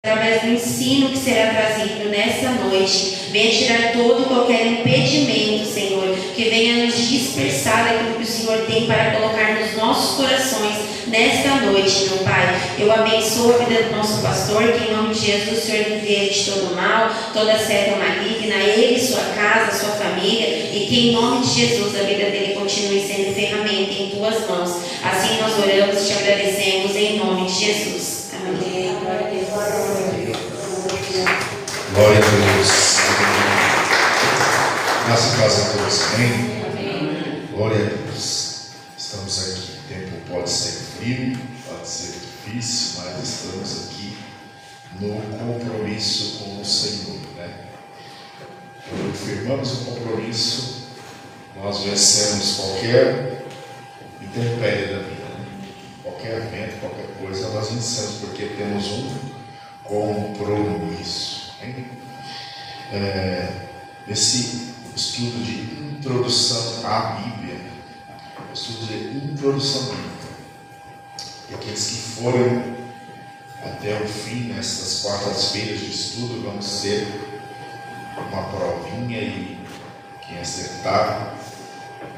através do ensino que será trazido nesta noite, venha tirar todo e qualquer impedimento, Senhor, que venha nos dispersar daquilo que o Senhor tem para colocar nos nossos corações nesta noite, meu Pai. Eu abençoo a vida do nosso pastor, que em nome de Jesus o Senhor livre ele de todo mal, toda seta maligna, ele, sua casa, sua família, e que em nome de Jesus a vida dele continue sendo ferramenta em tuas mãos. Assim nós oramos e te agradecemos em nome de Jesus. Amém. Glória a Deus. Graças a Deus a todos. Amém? Glória a Deus. Estamos aqui. O tempo pode ser frio, pode ser difícil, mas estamos aqui no compromisso com o Senhor, né? Quando firmamos o compromisso, nós vencemos qualquer intempérie da vida, né? Qualquer vento, qualquer coisa, nós vencemos porque temos um compromisso. Esse estudo de introdução à Bíblia, estudo de introdução bíblica, e aqueles que forem até o fim nestas quartas-feiras de estudo, vamos ter uma provinha e quem acertar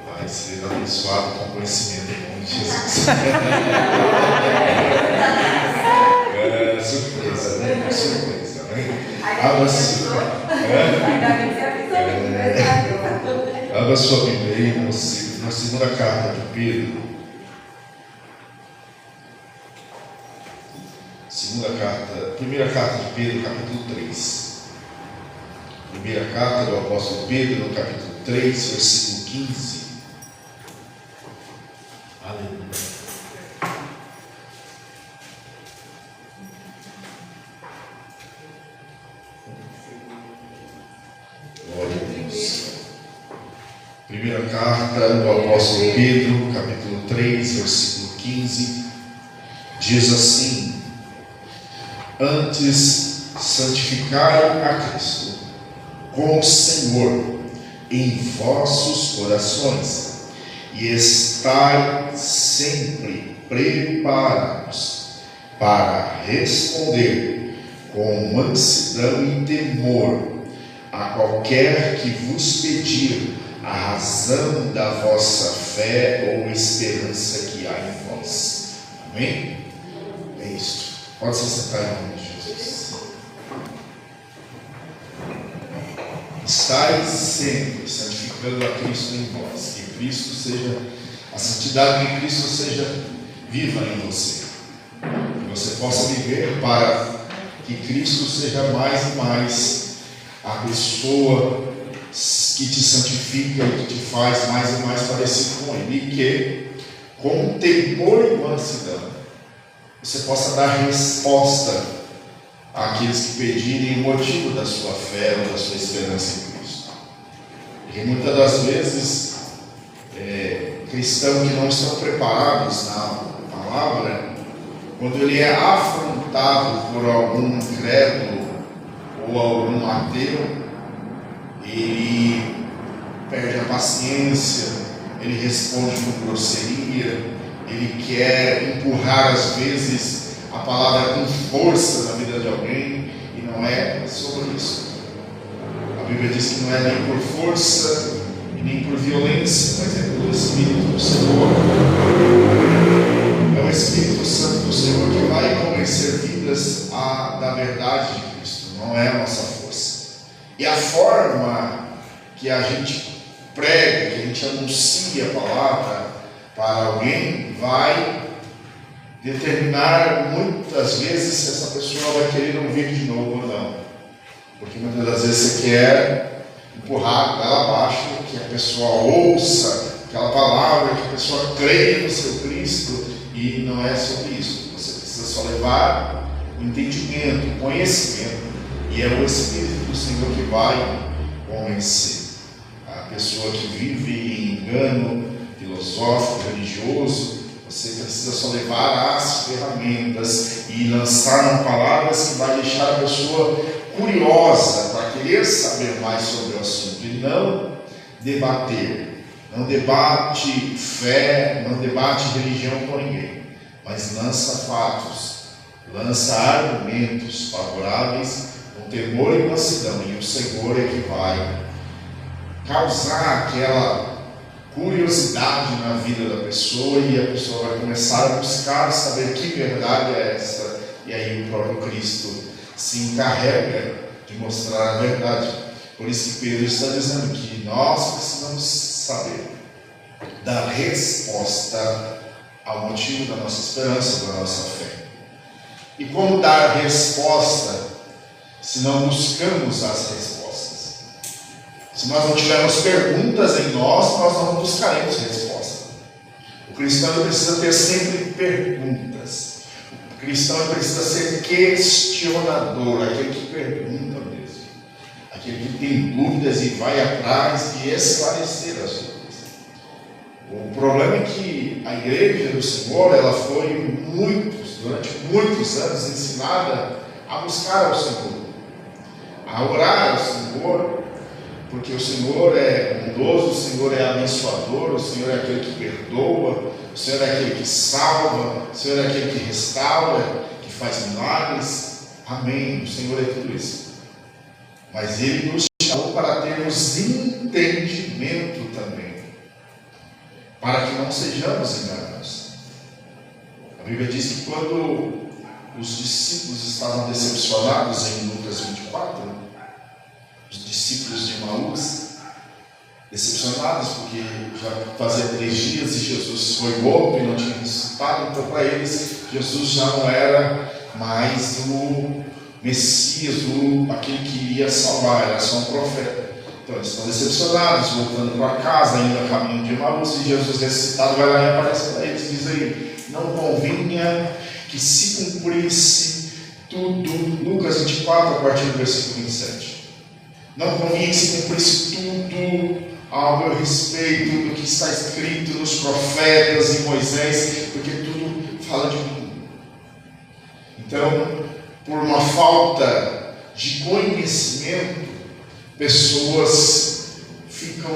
vai ser abençoado com conhecimento em nome de Jesus. Surpresa, né? Surpresa, né? Abra sua Bíblia aí na segunda carta de Pedro. Primeira carta de Pedro, capítulo 3. Primeira carta do apóstolo Pedro, no capítulo 3, versículo 15. Aleluia. Glória a Deus. Primeira carta do apóstolo Pedro, capítulo 3, versículo 15, diz assim: antes santificai a Cristo como Senhor em vossos corações, e estai sempre preparados para responder com mansidão e temor a qualquer que vos pedir a razão da vossa fé ou esperança que há em vós. Amém? É isso. Pode se sentar em nome de Jesus. Estai sempre santificando a Cristo em vós. Que Cristo seja, a santidade de Cristo seja viva em você. Que você possa viver para que Cristo seja mais e mais a pessoa que te santifica e que te faz mais e mais parecido com Ele. E que, com temor e mansidão, você possa dar resposta àqueles que pedirem o motivo da sua fé ou da sua esperança em Cristo. Porque muitas das vezes, cristãos que não estão preparados na palavra, quando ele é afrontado por algum incrédulo ou algum ateu, ele perde a paciência, ele responde com grosseria, ele quer empurrar às vezes a palavra com força na vida de alguém, e não é sobre isso. A Bíblia diz que não é nem por força e nem por violência, mas é pelo Espírito do Senhor. É o Espírito Santo do Senhor que vai convencer vidas da verdade de Cristo, não é a nossa força. E a forma que a gente prega, que a gente anuncia a palavra para alguém, vai determinar muitas vezes se essa pessoa vai querer ouvir de novo ou não. Porque muitas das vezes você quer empurrar ela abaixo, que a pessoa ouça aquela palavra, que a pessoa creia no seu Cristo, e não é sobre isso. Você precisa só levar o entendimento, o conhecimento, e é o Espírito do Senhor que vai convencer a pessoa que vive em engano filosófico, religioso. Você precisa só levar as ferramentas e lançar palavras que vai deixar a pessoa curiosa para querer saber mais sobre o assunto, e não debater. Não debate fé, não debate religião com ninguém, mas lança fatos, lança argumentos favoráveis com temor e mansidão, e o Senhor é que vai causar aquela curiosidade na vida da pessoa, e a pessoa vai começar a buscar saber que verdade é essa, e aí o próprio Cristo se encarrega de mostrar a verdade. Por isso que Pedro está dizendo que nós precisamos saber dar resposta ao motivo da nossa esperança, da nossa fé. E como dar resposta se não buscamos as respostas? Se nós não tivermos perguntas em nós não buscaremos resposta. O cristão precisa ter sempre perguntas. O cristão precisa ser questionador, aquele que pergunta mesmo, aquele que tem dúvidas e vai atrás de esclarecer as dúvidas. O problema é que a igreja do Senhor, ela foi durante muitos anos ensinada a buscar ao Senhor, a orar ao Senhor, porque o Senhor é bondoso, o Senhor é abençoador, o Senhor é aquele que perdoa, o Senhor é aquele que salva, o Senhor é aquele que restaura, que faz milagres. Amém, o Senhor é tudo isso. Mas Ele nos chamou para termos entendimento também, para que não sejamos enganados. A Bíblia diz que quando os discípulos estavam decepcionados em Lucas 24, os discípulos de Emaús, decepcionados porque já fazia 3 dias e Jesus foi morto e não tinha ressuscitado, então para eles Jesus já não era mais o Messias, aquele que iria salvar, era só um profeta. Então eles estão decepcionados, voltando para casa, ainda caminho de Emaús, e Jesus ressuscitado vai lá e aparece para eles, diz aí: não convinha que se cumprisse tudo, Lucas 24, a partir do versículo 27. Não convinha que se cumprisse tudo ao meu respeito do que está escrito nos profetas e Moisés, porque tudo fala de mim. Então, por uma falta de conhecimento, pessoas ficam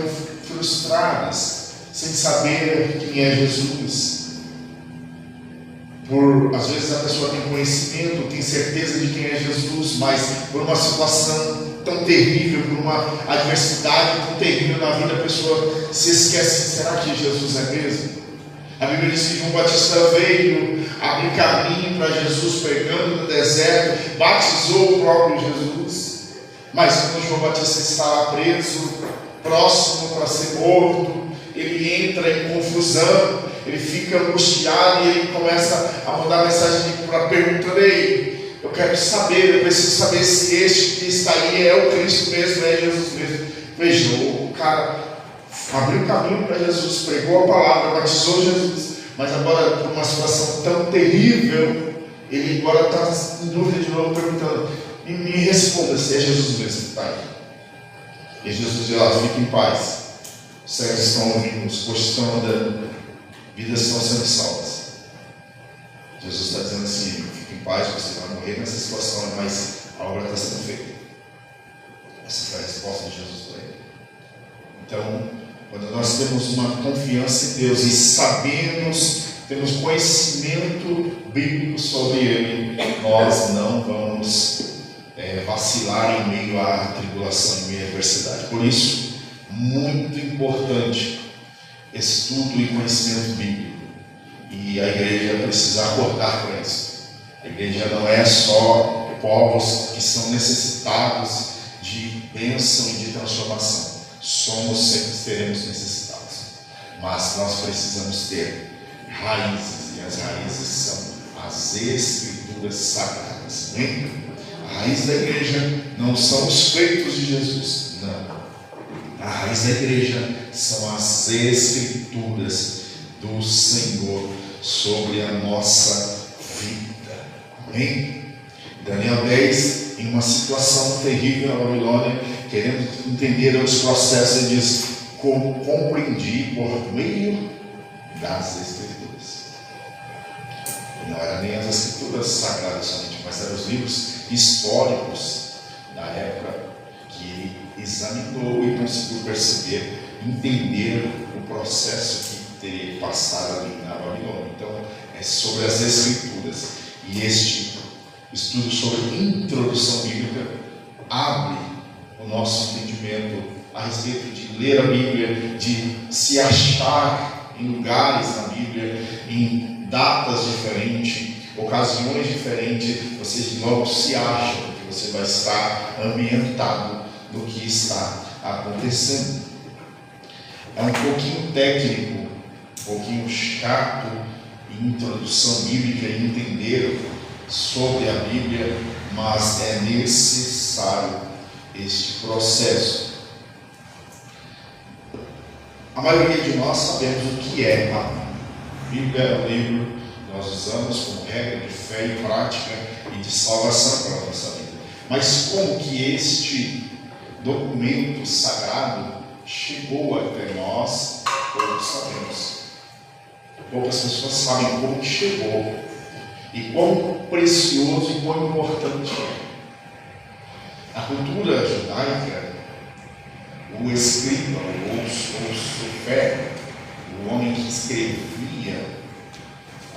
frustradas, sem saber quem é Jesus. Às vezes a pessoa tem conhecimento, tem certeza de quem é Jesus, mas por uma situação tão terrível, por uma adversidade tão terrível na vida, a pessoa se esquece: será que Jesus é mesmo? A Bíblia diz que João Batista veio abrir caminho para Jesus, pregando no deserto, batizou o próprio Jesus. Mas quando João Batista estava preso, próximo para ser morto, ele entra em confusão, ele fica angustiado e ele começa a mandar mensagem para perguntar: ei, eu quero saber, eu preciso saber se este que está aí é o Cristo mesmo, é Jesus mesmo. Veja, o cara abriu caminho para Jesus, pregou a palavra, batizou Jesus, mas agora, por uma situação tão terrível, ele agora está em dúvida de novo, perguntando: me responda se é Jesus mesmo que está aí. E Jesus diz: fique em paz, os cegos estão ouvindo, os coxos estão andando, vidas estão sendo salvas. Jesus está dizendo assim: fique em paz, você vai morrer nessa situação, mas a obra está sendo feita. Essa foi a resposta de Jesus para ele. Então, quando nós temos uma confiança em Deus e temos conhecimento bíblico sobre Ele, nós não vamos vacilar em meio à tribulação, em meio à adversidade. Por isso, muito importante estudo e conhecimento bíblico. E a igreja precisa acordar para isso. A igreja não é só povos que são necessitados de bênção e de transformação. Sempre seremos necessitados. Mas nós precisamos ter raízes, e as raízes são as Escrituras Sagradas. Amém? A raiz da igreja não são os feitos de Jesus, não. A raiz da igreja são as Escrituras do Senhor sobre a nossa vida. Amém? Daniel 10, em uma situação terrível na Babilônia, querendo entender os processos, ele diz: compreendi por meio das Escrituras. Não eram nem as Escrituras Sagradas somente, mas eram os livros históricos da época que ele examinou e conseguiu perceber, entender o processo que teria que passar ali na Babilônia. Então, é sobre as Escrituras. E este estudo sobre introdução bíblica abre o nosso entendimento a respeito de ler a Bíblia, de se achar em lugares na Bíblia, em datas diferentes, ocasiões diferentes. Você logo se acha, porque você vai estar ambientado no que está acontecendo. É um pouquinho técnico, um pouquinho chato em introdução bíblica e entender sobre a Bíblia, mas é necessário este processo. A maioria de nós sabemos o que é a Bíblia. A Bíblia é um livro que nós usamos como regra de fé e prática e de salvação para a nossa vida. Mas como que este documento sagrado chegou até nós, poucos sabemos. Poucas pessoas sabem como que chegou e quão precioso e quão importante é. Na cultura judaica, o escriba, ou sofé, o homem que escrevia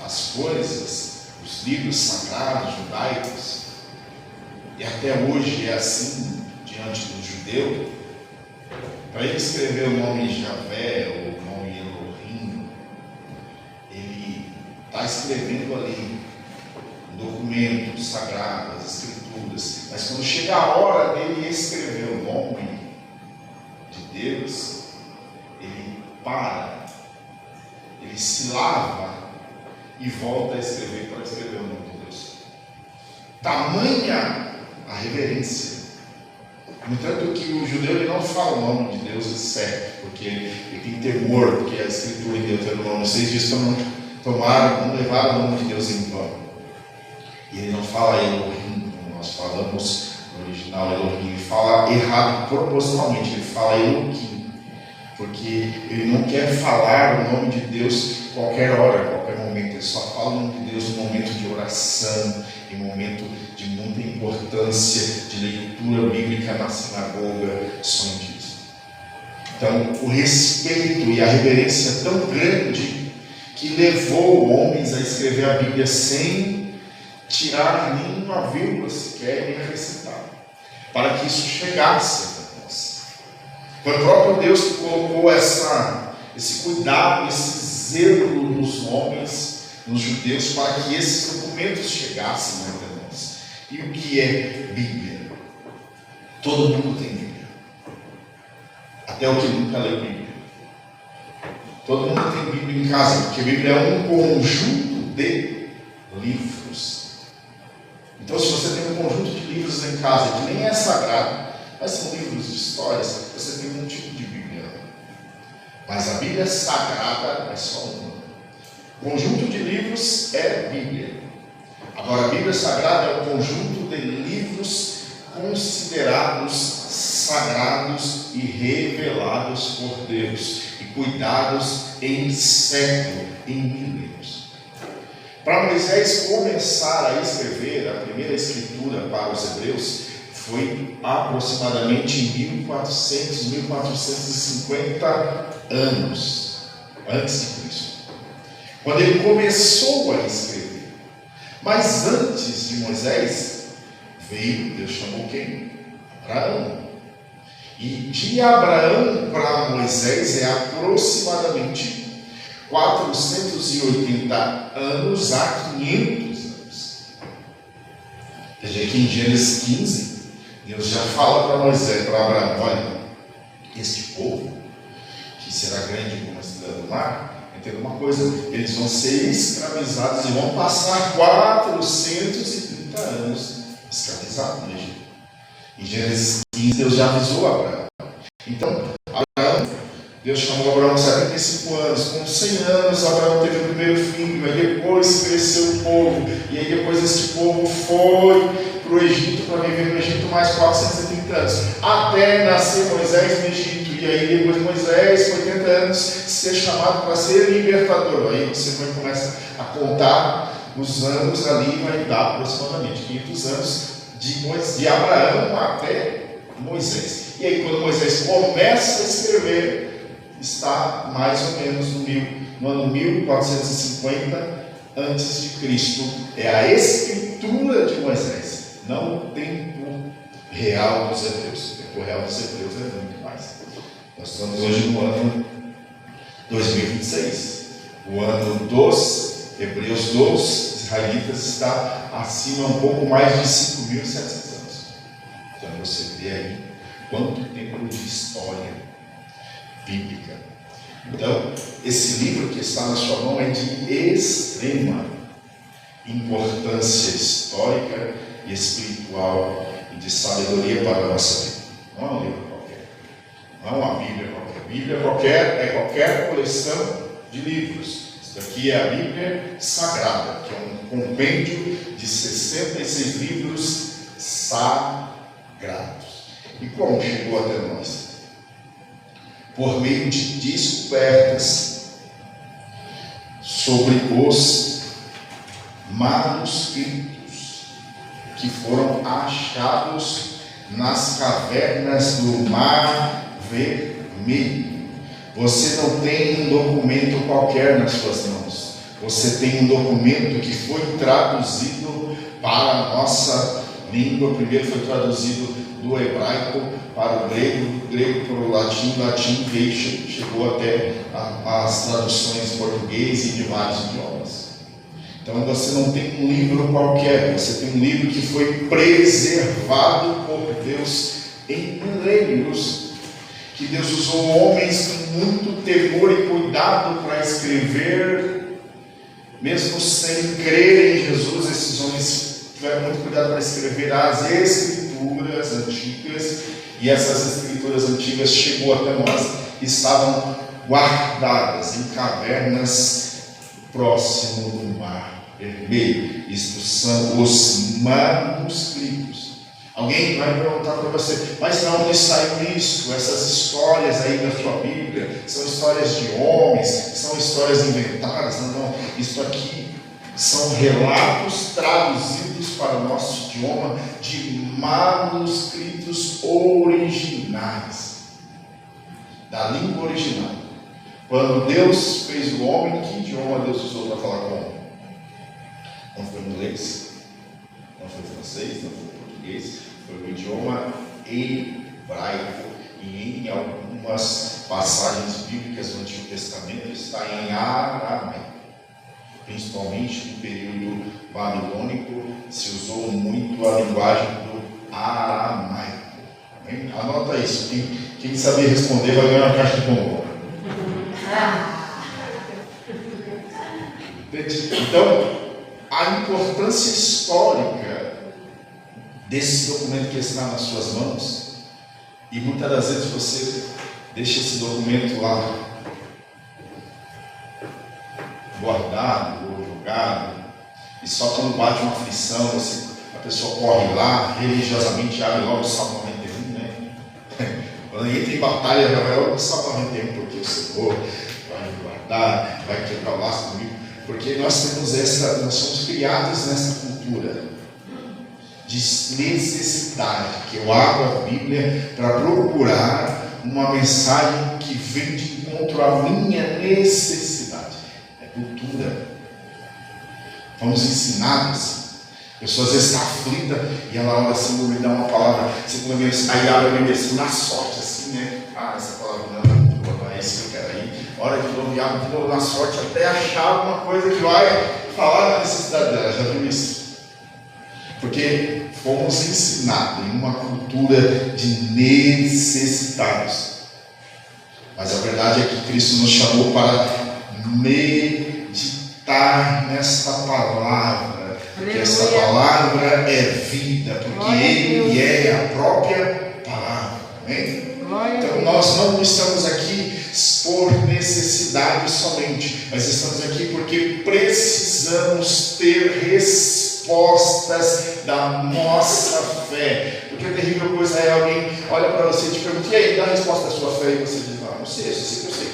as coisas, os livros sagrados judaicos, e até hoje é assim diante do judeu, para ele escrever o nome Javé ou o nome Elohim, ele está escrevendo ali um documento sagrado, as escrituras, mas quando chega a hora dele escrever o nome de Deus, ele para, ele se lava e volta a escrever para escrever o nome de Deus. Tamanha a reverência. No entanto, que o judeu ele não fala o nome de Deus certo, porque ele tem temor, porque a escritura em Deuteronômio 6 diz que não levaram o nome de Deus em vão. E ele não fala Elohim, como nós falamos no original Elohim, ele fala errado propositalmente, ele fala Elohim, porque ele não quer falar o nome de Deus qualquer hora, qualquer momento, ele só fala o nome de Deus no momento de oração, em momento de muita importância, de leitura bíblica na sinagoga, somente isso. Então, o respeito e a reverência tão grande que levou homens a escrever a Bíblia sem tirar nenhuma vírgula sequer e acrescentar, para que isso chegasse até nós. Foi o próprio Deus que colocou esse cuidado, esse zelo nos homens, nos judeus, para que esses documentos chegassem até nós. E o que é Bíblia? Todo mundo tem Bíblia. Até o que nunca leu Bíblia. Todo mundo tem Bíblia em casa, porque a Bíblia é um conjunto de livros. Então, se você tem um conjunto de livros em casa que nem é sagrado, mas são livros de histórias, você tem um tipo de Bíblia. Mas a Bíblia sagrada é só uma. O conjunto de livros é Bíblia. Agora, a Bíblia sagrada é um conjunto de livros considerados sagrados e revelados por Deus e cuidados em século, em milênios. Para Moisés começar a escrever a primeira escritura para os hebreus, foi aproximadamente em 1400, 1450 anos antes de Cristo, quando ele começou a escrever. Mas antes de Moisés, Deus chamou quem? Abraão. E de Abraão para Moisés é aproximadamente 480 anos a 500 anos. Veja aqui em Gênesis 15, Deus já fala para Moisés, para Abraão: olha, este povo, que será grande como a estrela do mar, entenda uma coisa, eles vão ser escravizados e vão passar 430 anos escravizados no Egito. Em Gênesis 15, Deus já avisou Abraão. Então, Abraão, Deus chamou Abraão com 75 anos, com 100 anos Abraão teve o primeiro filho, aí depois cresceu o povo, e aí depois este povo foi para o Egito, para viver no Egito mais 430 anos, até nascer Moisés no Egito, e aí depois Moisés, 80 anos, ser chamado para ser libertador. Aí você começa a contar os anos ali, vai dar aproximadamente 500 anos de Abraão até Moisés. E aí quando Moisés começa a escrever, está mais ou menos no ano 1450 antes de Cristo. É a escritura escritura de Moisés, não o tempo real dos hebreus. O tempo real dos hebreus é muito mais. Nós estamos hoje no ano 2026. O ano dos hebreus, dos israelitas, está acima um pouco mais de 5.700 anos. Então você vê aí quanto tempo de história bíblica. Então, esse livro que está na sua mão é de extrema importância histórica e espiritual e de sabedoria para a nossa vida. Não é um livro qualquer, não é uma Bíblia qualquer. Bíblia qualquer é qualquer coleção de livros. Isso aqui é a Bíblia Sagrada, que é um compêndio de 66 livros sagrados. E como chegou até nós? Por meio de descobertas sobre os manuscritos que foram achados nas cavernas do Mar Vermelho. Você não tem um documento qualquer nas suas mãos. Você tem um documento que foi traduzido para a nossa língua. Primeiro foi traduzido do hebraico para o grego, do grego para o latim veio, chegou até as traduções em português e de vários idiomas. Então você não tem um livro qualquer, você tem um livro que foi preservado por Deus em milênios, que Deus usou homens com muito temor e cuidado para escrever, mesmo sem crer em Jesus. Esses homens tiveram muito cuidado para escrever as escrituras antigas, e essas escrituras antigas chegou até nós, estavam guardadas em cavernas próximo do Mar Vermelho. Isto são os manuscritos. Alguém vai perguntar para você, mas de onde saiu isso? Essas histórias aí da sua Bíblia são histórias de homens, são histórias inventadas? Não, isso aqui são relatos traduzidos para o nosso idioma de manuscritos originais, da língua original. Quando Deus fez o homem, que idioma Deus usou para falar com o homem? Não foi inglês, não foi francês, não foi português, foi o idioma hebraico. E em algumas passagens bíblicas do Antigo Testamento está em aramaico. Principalmente no período babilônico, se usou muito a linguagem do aramaico. Amém? Anota isso. Quem saber responder vai ganhar uma caixa de bombom. Então, a importância histórica desse documento que está nas suas mãos, e muitas das vezes você deixa esse documento lá guardado ou jogado, e só quando bate uma aflição, a pessoa corre lá, religiosamente abre logo o Salmo 91, né? Quando entra em batalha, já vai logo o Salmo 91, porque o Senhor vai me guardar, vai quebrar o laço comigo, porque nós somos criados nessa cultura de necessidade, que eu abro a Bíblia para procurar uma mensagem que vem de encontro à minha necessidade. Cultura. Fomos ensinados. A pessoa às vezes está aflita e ela olha assim, me dá uma palavra, aí abre a Bíblia assim, na sorte, assim, né? Essa palavra não é isso que eu quero aí. Hora de novo, e abre de novo na sorte, até achar alguma coisa que vai falar da necessidade dela. Já viu isso? Porque fomos ensinados em uma cultura de necessitados. Mas a verdade é que Cristo nos chamou para meditar nesta palavra, porque esta palavra é vida, porque Ele é a própria palavra. Amém? Então nós não estamos aqui por necessidade somente, mas estamos aqui porque precisamos ter respostas da nossa fé. Porque a terrível coisa é alguém olha para você e te pergunta, e aí, dá a resposta da sua fé, e você diz, não sei, só sei que eu sei.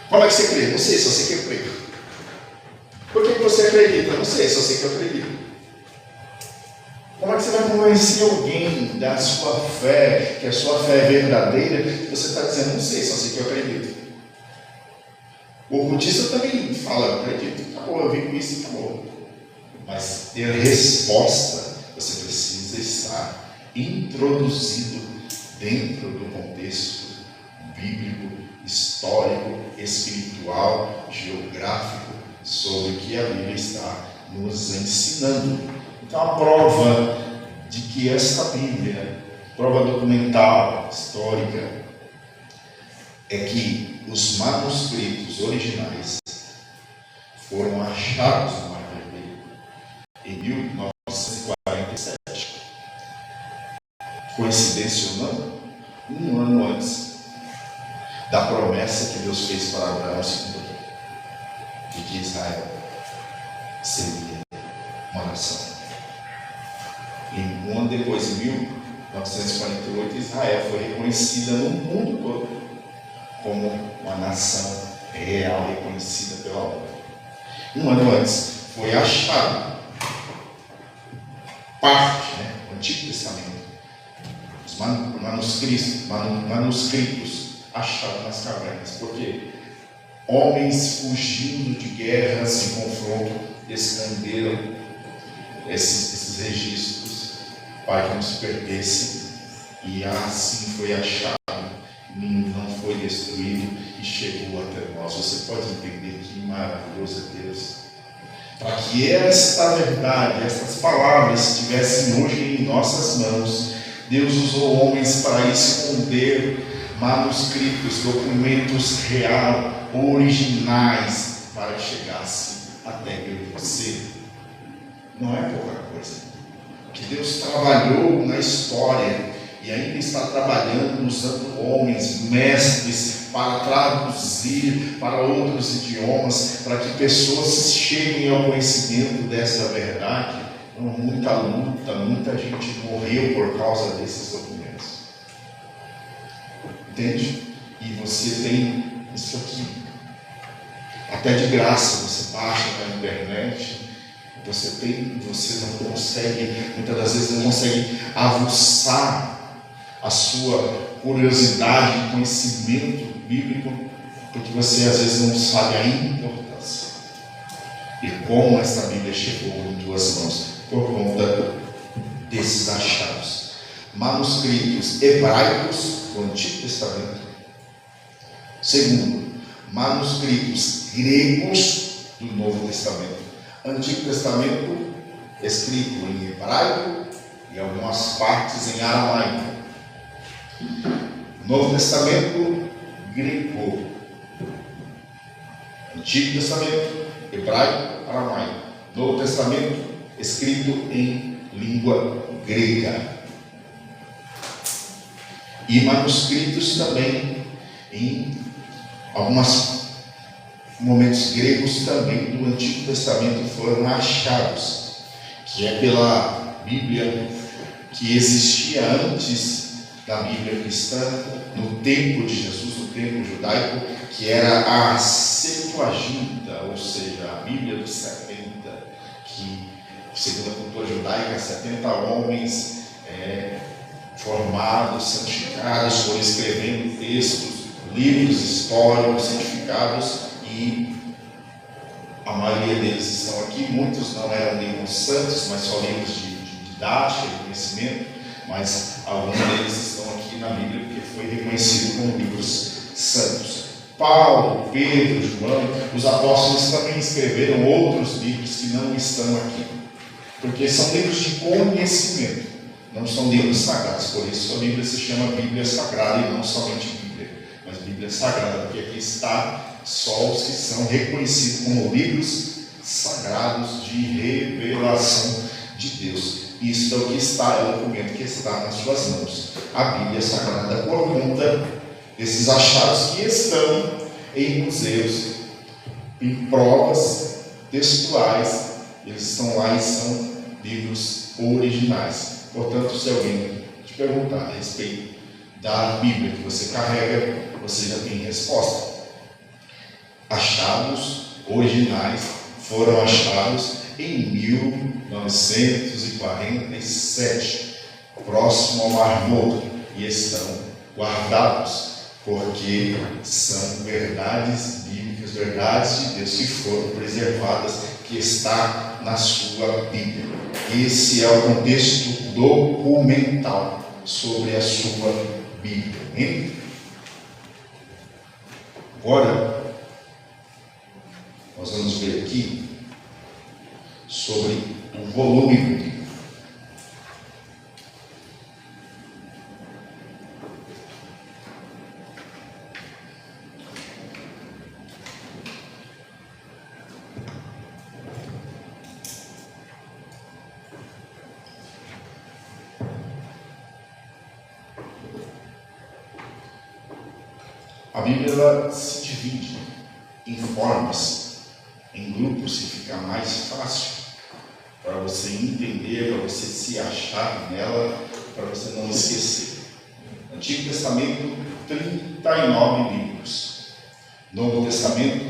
Como é que você crê? Não sei, só sei que eu creio. Por que você acredita? Não sei, só sei que eu acredito. Como é que você vai convencer alguém da sua fé, que a sua fé é verdadeira, se você está dizendo, não sei, só sei que eu acredito? O budista também fala, eu acredito, acabou, eu vi com isso e acabou. mas ter resposta, você precisa estar introduzido dentro do contexto bíblico, histórico, espiritual, geográfico, sobre o que a Bíblia está nos ensinando. Então, a prova de que esta Bíblia, prova documental, histórica, é que os manuscritos originais foram achados no Mar Vermelho em 1947. Coincidência ou não? Um ano antes da promessa que Deus fez para Abraão de que Israel seria uma nação. E um ano depois, em 1948, Israel foi reconhecida no mundo todo como uma nação real, reconhecida pela ONU. Um ano antes, foi achado parte, o Antigo Testamento, os manuscritos achados nas cavernas. Por quê? Homens fugindo de guerras e confronto esconderam esses registros para que não se perdessem, e assim foi achado, não foi destruído e chegou até nós. Você pode entender que maravilhoso é Deus. Para que esta verdade, estas palavras estivessem hoje em nossas mãos, Deus usou homens para esconder manuscritos, documentos reais, originais, para que chegasse até eu e você. Não é pouca coisa. Que Deus trabalhou na história e ainda está trabalhando, usando homens, mestres, para traduzir para outros idiomas, para que pessoas cheguem ao conhecimento dessa verdade. Muita luta, muita gente morreu por causa desses documentos. Entende? E você tem isso aqui. Até de graça, você baixa na internet. Você não consegue, muitas das vezes não consegue aguçar a sua curiosidade, conhecimento bíblico, porque você às vezes não sabe a importância e como essa Bíblia chegou em tuas mãos por conta desses achados. Manuscritos hebraicos do Antigo Testamento. Segundo, manuscritos gregos do Novo Testamento. Antigo Testamento escrito em hebraico e algumas partes em aramaico. Novo Testamento grego. Antigo Testamento hebraico, aramaico. Novo Testamento escrito em língua grega. E manuscritos também em alguns momentos gregos também do Antigo Testamento foram achados, que é pela Bíblia que existia antes da Bíblia cristã, no tempo de Jesus, no tempo judaico, que era a Septuaginta, ou seja, a Bíblia dos 70, que, segundo a cultura judaica, 70 homens formados, santificados, foram escrevendo textos, livros históricos, santificados, e a maioria deles estão aqui. Muitos não eram livros santos, mas só livros de didática, de conhecimento, mas alguns deles estão aqui na Bíblia porque foi reconhecido como livros santos. Paulo, Pedro, João, os apóstolos também escreveram outros livros que não estão aqui, porque são livros de conhecimento, não são livros sagrados. Por isso a Bíblia se chama Bíblia Sagrada e não somente Bíblia, mas Bíblia Sagrada, porque aqui está só os que são reconhecidos como livros sagrados de revelação de Deus. Isso é o que está, é o documento que está nas suas mãos, a Bíblia Sagrada, por conta desses achados que estão em museus, em provas textuais. Eles estão lá e são livros originais. Portanto, se alguém te perguntar a respeito da Bíblia que você carrega, você já tem resposta. Achados originais foram achados em 1947, próximo ao Mar Morto, e estão guardados, porque são verdades bíblicas, verdades de Deus que foram preservadas, que está na sua Bíblia. Esse é o contexto documental sobre a sua Bíblia. Hein? Agora, nós vamos ver aqui sobre o volume bíblico. A Bíblia ela se divide em formas, em grupos, se ficar mais fácil para você entender, para você se achar nela, para você não esquecer. Antigo Testamento, 39 livros. Novo Testamento,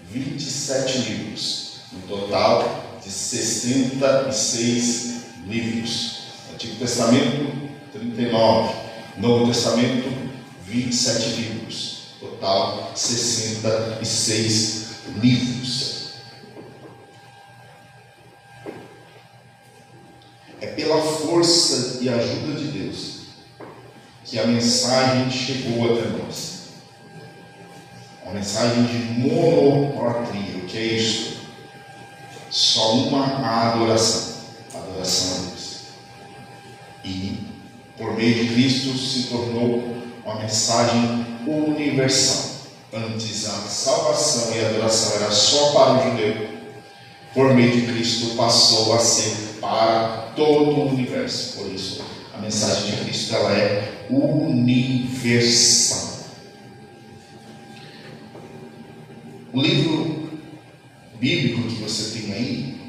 27 livros. No total de 66 livros. Antigo Testamento, 39. Novo Testamento, 27 livros. Total 66 livros. É pela força e ajuda de Deus que a mensagem chegou até nós. A mensagem de monolatria. O que é isso? Só uma adoração. Adoração a Deus. E por meio de Cristo se tornou uma mensagem universal. Antes a salvação e a adoração era só para o judeu. Por meio de Cristo passou a ser para todo o universo. Por isso a mensagem de Cristo ela é universal. O livro bíblico que você tem aí,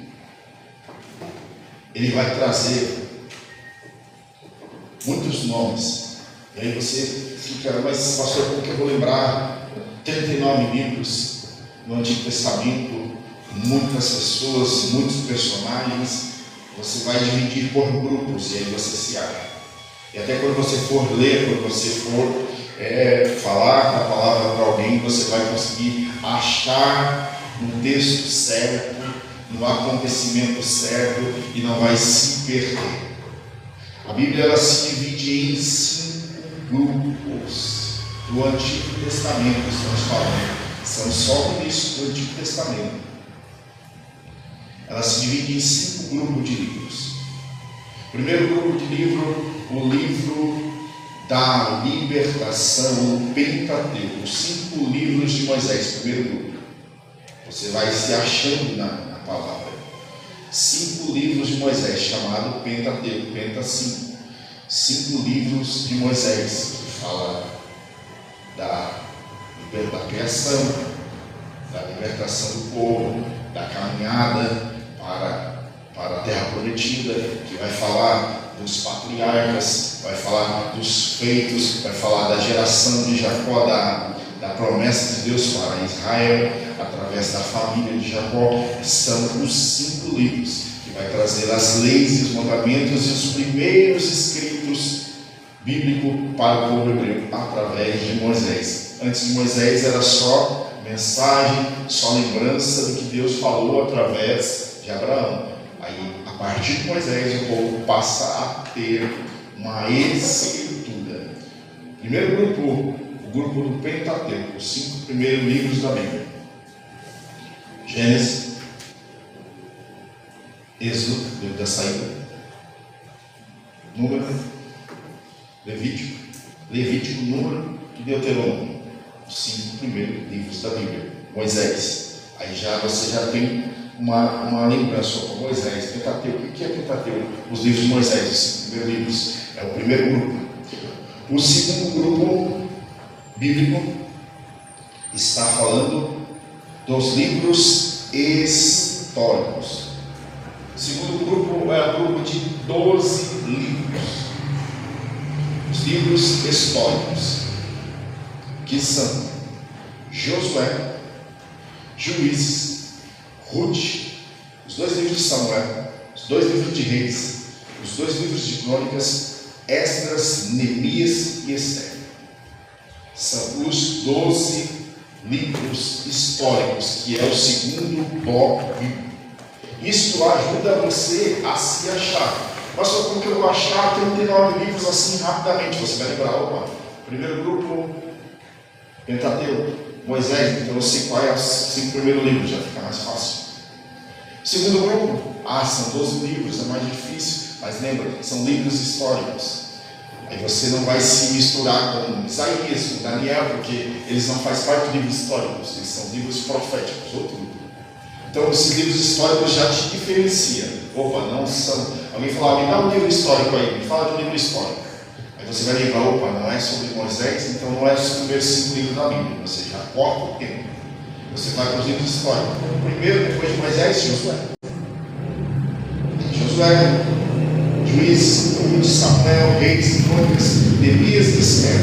ele vai trazer muitos nomes. E aí você fica, mas pastor, como que eu vou lembrar 39 livros no Antigo Testamento, muitas pessoas, muitos personagens? Você vai dividir por grupos e aí você se acha. E até quando você for ler, quando você for falar a palavra para alguém, você vai conseguir achar no texto certo, no acontecimento certo e não vai se perder. A Bíblia ela se divide em 5 grupos do Antigo Testamento, estamos falando. São só por isso do Antigo Testamento. Ela se divide em 5 grupos de livros. O primeiro grupo de livro, o livro da libertação, o Pentateuco, os 5 livros de Moisés, primeiro grupo. Você vai se achando na palavra. 5 livros de Moisés, chamado Pentateuco, Penta 5. 5 livros de Moisés, que fala da criação, da libertação do povo, da caminhada para a terra prometida, que vai falar dos patriarcas, vai falar dos feitos, vai falar da geração de Jacó, da promessa de Deus para Israel, através da família de Jacó. São os 5 livros que vai trazer as leis e os mandamentos e os primeiros escritos bíblicos para o povo hebreu, através de Moisés. Antes de Moisés era só mensagem, só lembrança do que Deus falou através de Abraão. Aí, a partir de Moisés, o povo passa a ter uma escritura. Primeiro grupo, o grupo do Pentateuco, os 5 primeiros livros da Bíblia. Gênesis, Êxodo, livro da saída, Número, Levítico, Número e Deuteronômio. Os 5 primeiros livros da Bíblia. Moisés. Aí você já tem uma lembrança com Moisés. Pentateuco. O que é Pentateuco? Os livros de Moisés, os 5 primeiros livros. É o primeiro grupo. O segundo grupo bíblico está falando dos livros históricos. O segundo grupo é o grupo de 12 livros. Os livros históricos, que são Josué, Juízes, Ruth, os 2 livros de Samuel, os 2 livros de Reis, os 2 livros de Crônicas, Esdras, Neemias e Esther. São os 12 livros históricos, que é o segundo bloco bíblico. Isto ajuda você a se achar. Mas só como que eu vou achar 39 livros assim rapidamente? Você vai lembrar, opa, primeiro grupo, Pentateuco, Moisés, então eu sei qual é o 5 primeiros livros, já fica mais fácil. Segundo grupo, são 12 livros, é mais difícil, mas lembra, são livros históricos. Aí você não vai se misturar com Isaías, com Daniel, porque eles não fazem parte de livros históricos, eles são livros proféticos, outro livro. Então esses livros históricos já te diferenciam. Opa, não são. Alguém fala, me dá um livro histórico aí, me fala de um livro histórico. Aí você vai lembrar, opa, não é sobre Moisés, então não é os primeiros 5 livros da Bíblia. Você já corta o tempo. Você vai para os livros históricos. Primeiro, depois de Moisés, Josué. Juízes, Samuel, Reis, Crônicas, Neemias e Esther.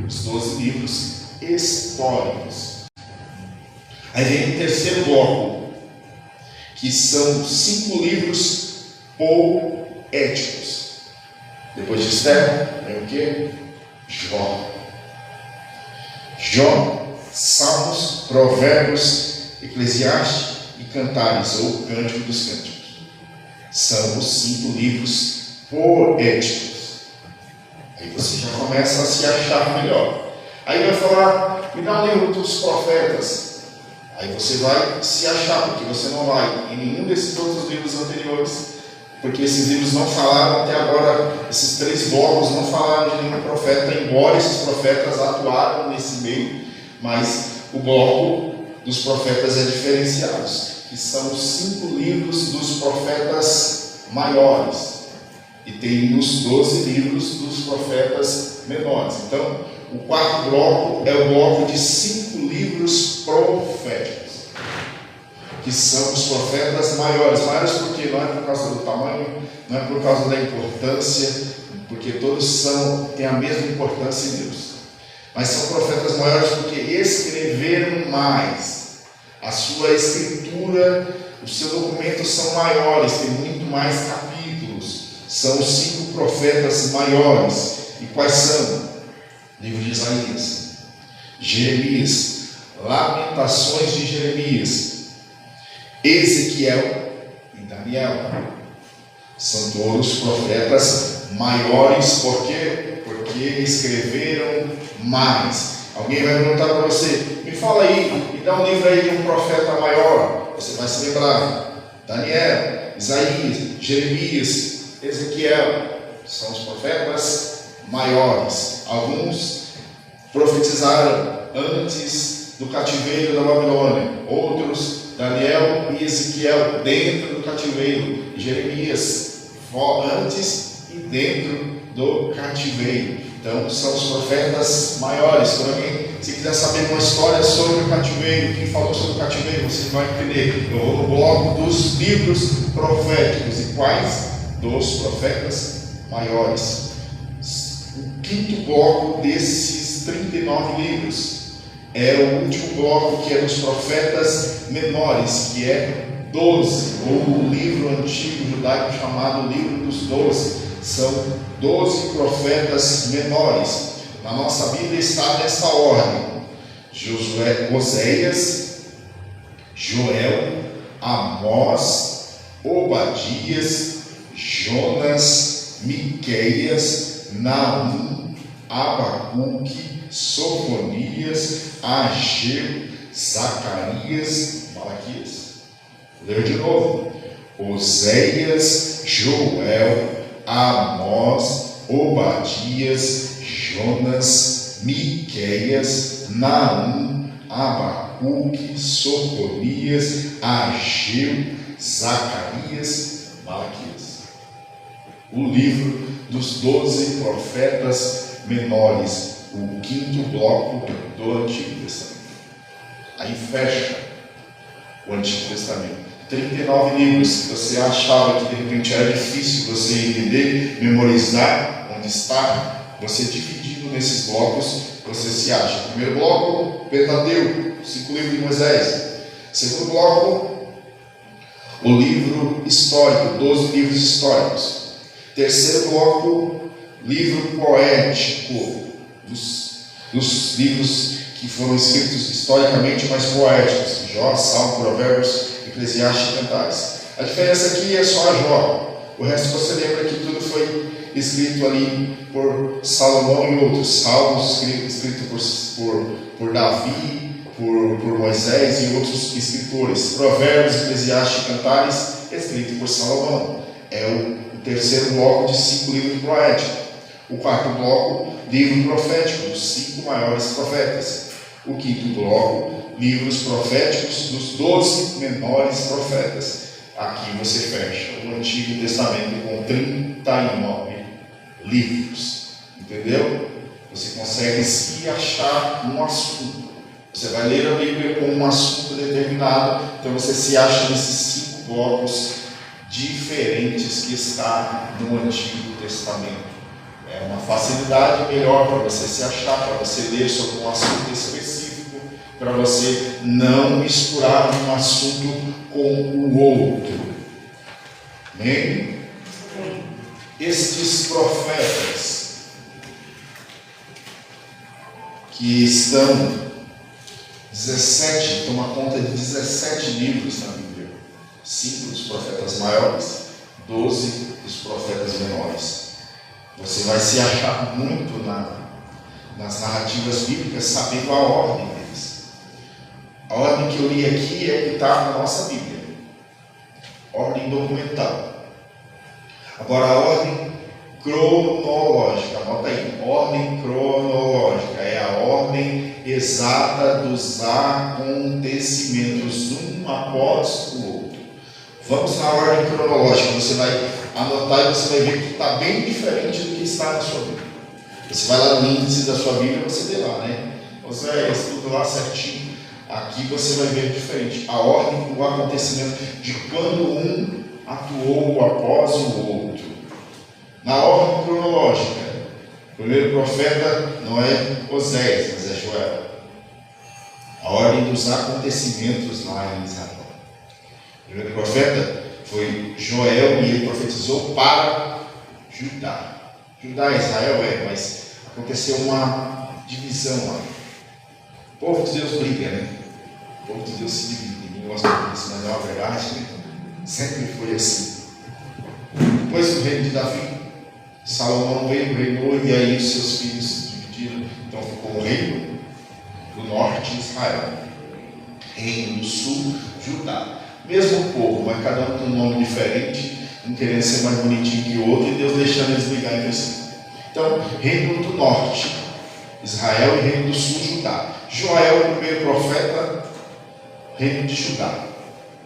Os 12 livros históricos. Aí vem o terceiro bloco, que são 5 livros poéticos. Depois de Esther, vem o quê? Jó. Salmos, Provérbios, Eclesiastes e Cantares, ou Cântico dos Cânticos. São os 5 livros poéticos. Aí você já começa a se achar melhor. Aí vai falar, me dá um livro dos profetas. Aí você vai se achar, porque você não vai em nenhum desses outros livros anteriores, porque esses livros não falaram até agora, esses 3 blocos não falaram de nenhum profeta, embora esses profetas atuaram nesse meio, mas o bloco dos profetas é diferenciado, que são os 5 livros dos profetas maiores, e tem os 12 livros dos profetas menores. Então, o 4º bloco é o bloco de 5 livros proféticos, que são os profetas maiores. Maiores porque não é por causa do tamanho, não é por causa da importância, porque todos têm a mesma importância em Deus. Mas são profetas maiores porque escreveram mais. A sua escritura, os seus documentos são maiores, tem muito mais capítulos. São os 5 profetas maiores. E quais são? Livro de Isaías, Jeremias, Lamentações de Jeremias, Ezequiel e Daniel. São todos profetas maiores, por quê? Porque escreveram mais. Alguém vai perguntar para você, me fala aí, me dá um livro aí de um profeta maior. Você vai se lembrar, Daniel, Isaías, Jeremias, Ezequiel, são os profetas maiores. Alguns profetizaram antes do cativeiro da Babilônia, outros, Daniel e Ezequiel, dentro do cativeiro, Jeremias antes e dentro do cativeiro. Então são os profetas maiores. Se quiser saber uma história sobre o cativeiro, quem falou sobre o cativeiro, você vai entender. Eu vou no bloco dos livros proféticos. E quais? Dos profetas maiores. O 5º bloco desses 39 livros é o último bloco, que é dos profetas menores, que é 12, ou o livro antigo judaico chamado Livro dos 12. São 12 profetas menores. Na nossa Bíblia está nessa ordem: Oséias, Joel, Amós, Obadias, Jonas, Miqueias, Naum, Abacuque, Sofonias, Ageu, Zacarias, Malaquias. Vou ler de novo: Oséias, Joel, Amós, Obadias, Jonas, Miqueias, Naum, Abacuque, Sofonias, Ageu, Zacarias, Malaquias. O livro dos 12 profetas menores, o 5º bloco do Antigo Testamento. Aí fecha o Antigo Testamento. 39 livros. Se você achava que de repente era difícil você entender, memorizar onde está, você dividindo nesses blocos, você se acha. Primeiro bloco, Pentateuco, 5 livros de Moisés. Segundo bloco, o livro histórico, 12 livros históricos. Terceiro bloco, livro poético, dos livros que foram escritos historicamente, mas poéticos: Jó, Salmo, Provérbios, Eclesiastes e Cantares. A diferença aqui é só a Jó. O resto você lembra que tudo foi escrito ali por Salomão e outros. Salmos escritos por Davi, por Moisés e outros escritores. Provérbios, Eclesiastes e Cantares, escrito por Salomão. É o terceiro bloco de 5 livros poéticos. O quarto bloco, livro profético, dos 5 maiores profetas. O quinto bloco, livros proféticos dos 12 menores profetas. Aqui você fecha o Antigo Testamento com 39 livros. Entendeu? Você consegue se achar num assunto. Você vai ler a Bíblia com um assunto determinado, então você se acha nesses 5 blocos diferentes que está no Antigo Testamento. É uma facilidade melhor para você se achar, para você ler sobre um assunto específico, para você não misturar um assunto com o outro. Amém? Estes profetas que estão 17, toma conta de 17 livros na Bíblia. 5 dos profetas maiores, 12 dos profetas menores. Você vai se achar muito nas narrativas bíblicas, sabendo a ordem deles. A ordem que eu li aqui é que está na nossa Bíblia. Ordem documental. Agora a ordem cronológica, anota aí, ordem cronológica, é a ordem exata dos acontecimentos, um após o outro. Vamos na ordem cronológica, você vai anotar e você vai ver que está bem diferente do que está na sua Bíblia. Você vai lá no índice da sua Bíblia, você vê lá, né? Você estuda lá certinho. Aqui você vai ver diferente. A ordem do acontecimento de quando um atuou após o outro. Na ordem cronológica, o primeiro profeta não é Oséias, mas é Joel. A ordem dos acontecimentos lá em Israel. O primeiro profeta foi Joel e ele profetizou para Judá. Judá e Israel mas aconteceu uma divisão lá. O povo de Deus briga, né? O povo de Deus se divide. Ninguém gosta disso, mas é uma verdade, né? Sempre foi assim. Depois do reino de Davi, Salomão veio, reinou, e aí os seus filhos se dividiram. Então ficou o reino do norte, Israel. Reino do sul, Judá. Mesmo povo, mas cada um com um nome diferente, um querendo ser mais bonitinho que o outro, e Deus deixando eles brigar entre si. Então, reino do norte, Israel, e reino do sul, Judá. Joel, o primeiro profeta, reino de Judá,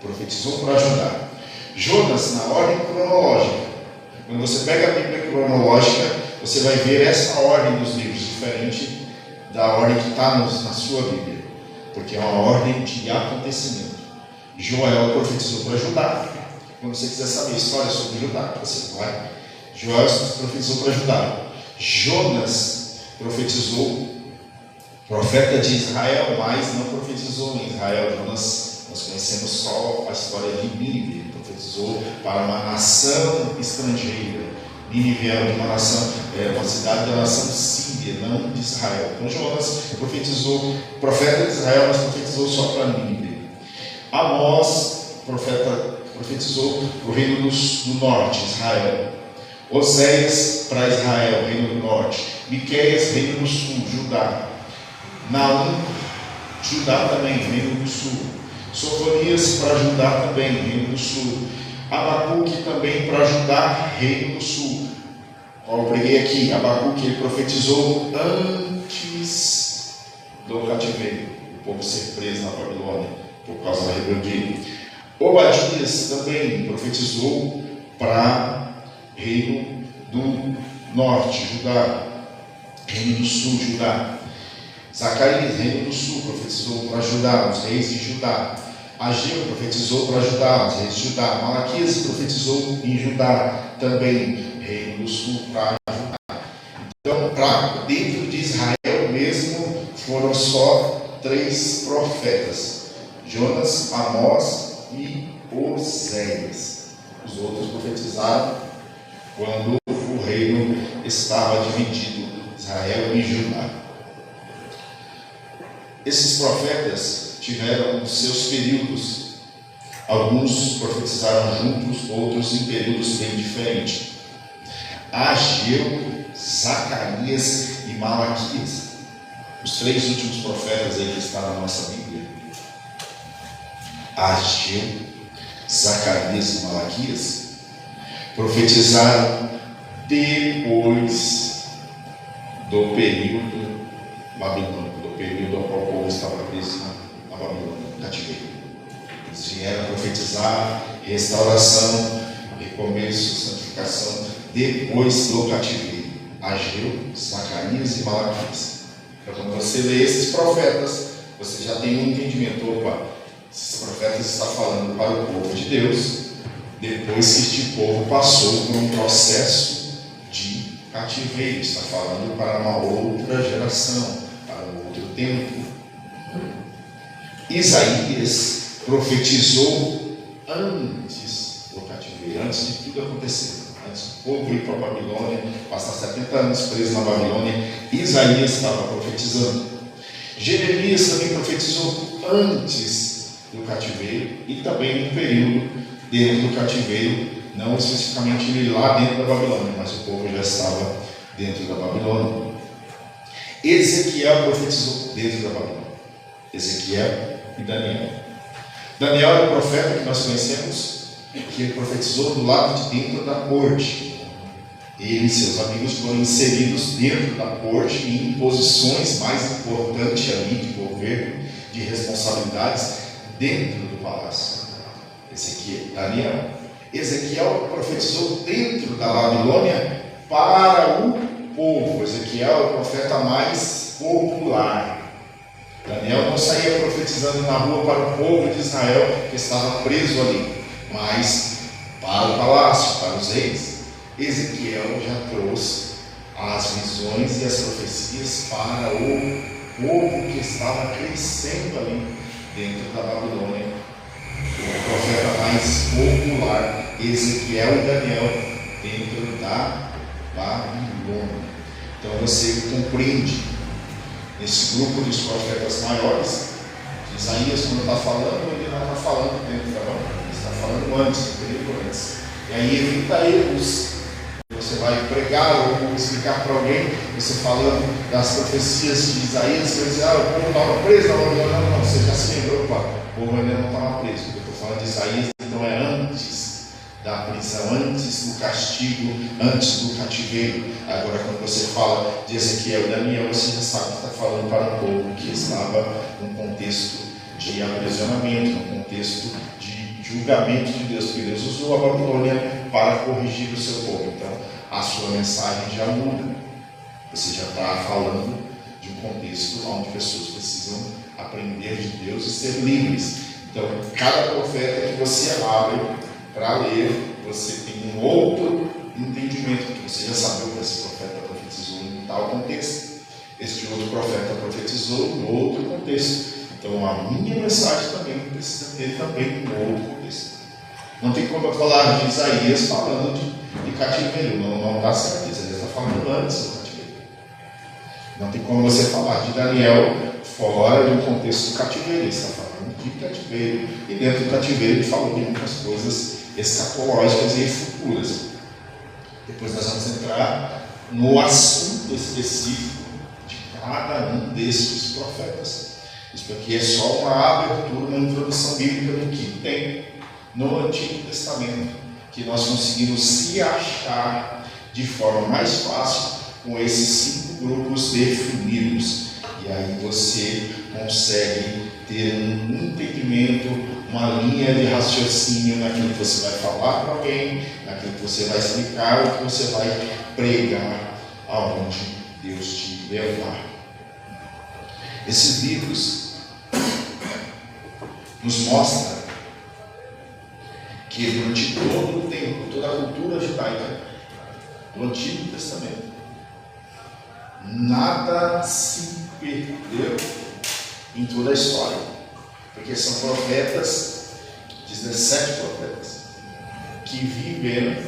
profetizou para Judá. Jonas, na ordem cronológica. Quando você pega a Bíblia cronológica, você vai ver essa ordem dos livros, diferente da ordem que está na sua Bíblia, porque é uma ordem de acontecimento. Joel profetizou para Judá. Quando você quiser saber história sobre Judá, você vai. Joel profetizou para Judá. Jonas profetizou, profeta de Israel, mas não profetizou em Israel. Jonas, nós conhecemos só a história de Nínive. Ele profetizou para uma nação estrangeira. Nínive era uma nação, uma cidade da nação síria, não de Israel. Então Jonas profetizou, profeta de Israel, mas profetizou só para Nínive. Amós, profeta, profetizou para o reino do norte, Israel. Oséias para Israel, reino do norte. Miqueias, reino do sul, Judá. Naum, Judá também, reino do sul. Sofonias para Judá também, reino do sul. Abacuque também para Judá, reino do sul. Eu peguei aqui, Abacuque, ele profetizou antes do cativeiro, o povo ser preso na Babilônia, por causa da rebeldia. Obadias também profetizou para reino do norte, Judá, reino do sul, Judá. Zacarias, reino do sul, profetizou para Judá, os reis de Judá. Ageu profetizou para Judá, os reis de Judá. Malaquias profetizou em Judá também, reino do sul, para Judá. Então, para dentro de Israel mesmo, foram só 3 profetas: Jonas, Amós e Oséias. Os outros profetizaram quando o reino estava dividido, Israel e Judá. Esses profetas tiveram os seus períodos. Alguns profetizaram juntos, outros em períodos bem diferentes. Ageu, Zacarias e Malaquias. Os 3 últimos profetas aí que estão na nossa Bíblia. Ageu, Zacarias e Malaquias profetizaram depois do período babilônico, do período ao qual o povo estava preso na Babilônia, no cativeiro. Eles vieram profetizar restauração, recomeço, santificação depois do cativeiro. Ageu, Zacarias e Malaquias. Então, quando você lê esses profetas, você já tem um entendimento. Opa, esses profetas estão falando para o povo de Deus, depois que este povo passou por um processo de cativeiro. Está falando para uma outra geração, para um outro tempo. Isaías profetizou antes do cativeiro, antes de tudo acontecer. Antes do povo ir para a Babilônia, passar 70 anos preso na Babilônia, Isaías estava profetizando. Jeremias também profetizou antes do cativeiro e também no período dentro do cativeiro, não especificamente lá dentro da Babilônia, mas o povo já estava dentro da Babilônia. Ezequiel profetizou dentro da Babilônia. Ezequiel e Daniel. Daniel era o profeta que nós conhecemos, que ele profetizou do lado de dentro da corte. Ele e seus amigos foram inseridos dentro da corte em posições mais importantes ali de governo, de responsabilidades dentro do palácio. Daniel. Ezequiel profetizou dentro da Babilônia para o povo. Ezequiel é o profeta mais popular. Daniel não saía profetizando na rua para o povo de Israel que estava preso ali, mas para o palácio, para os reis. Ezequiel já trouxe as visões e as profecias para o povo que estava crescendo ali dentro da Babilônia. O profeta mais popular, Ezequiel e Daniel, dentro da Babilônia. Então você compreende esse grupo dos profetas maiores. Isaías, quando está falando, ele não está falando dentro da Babilônia, ele está falando antes, um período antes. E aí evita erros. Você vai pregar ou explicar para alguém, você falando das profecias de Isaías, você vai dizer, o povo estava preso na Babilônia. Não, você já se lembrou, o povo ainda não estava preso. Eu estou falando de Isaías, então é antes da prisão, antes do castigo, antes do cativeiro. Agora, quando você fala de Ezequiel e Daniel, você já sabe que está falando para um povo que estava num contexto de aprisionamento, num contexto de julgamento de Deus, porque Deus usou a Babilônia para corrigir o seu povo. Então, a sua mensagem já muda. Você já está falando de um contexto onde pessoas precisam aprender de Deus e ser livres. Então, cada profeta que você abre para ler, você tem um outro entendimento, porque você já sabia que esse profeta profetizou em tal contexto, este outro profeta profetizou em outro contexto. Então a minha mensagem também precisa ter também um outro contexto. Não tem como eu falar de Isaías falando de cativeiro, não dá certo. Isaías está falando antes do cativeiro. Não tem como você falar de Daniel fora de um contexto do cativeiro. Ele está falando de cativeiro, e dentro do cativeiro ele falou de muitas coisas escatológicas e futuras. Depois nós vamos entrar no assunto específico de cada um desses profetas. Isso aqui é só uma abertura, uma introdução bíblica do que tem no Antigo Testamento, que nós conseguimos se achar de forma mais fácil com esses 5 grupos definidos. E aí você consegue ter um entendimento, uma linha de raciocínio naquilo que você vai falar para alguém, naquilo que você vai explicar, ou que você vai pregar aonde Deus te levar. Esses livros nos mostram que durante todo o tempo, toda a cultura judaica do Antigo Testamento, nada se perdeu em toda a história, porque são profetas, 17 profetas, que viveram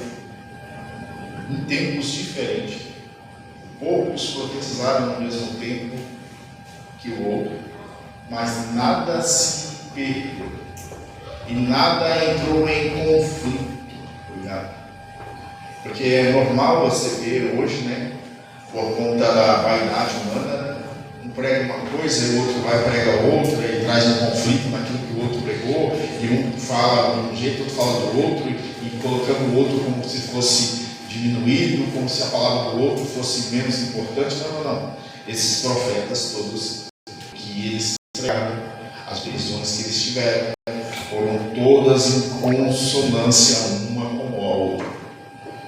em tempos diferentes. Poucos profetizaram no mesmo tempo que o outro, mas nada se perdeu. E nada entrou em conflito. Cuidado. Porque é normal você ver hoje, né? Por conta da vaidade humana, um prega uma coisa e o outro vai pregar outra e traz um conflito naquilo que o outro pregou, e um fala de um jeito, outro fala do outro, e colocando o outro como se fosse diminuído, como se a palavra do outro fosse menos importante. Não. Esses profetas todos que eles pregaram, as visões que eles tiveram, foram todas em consonância uma com a outra.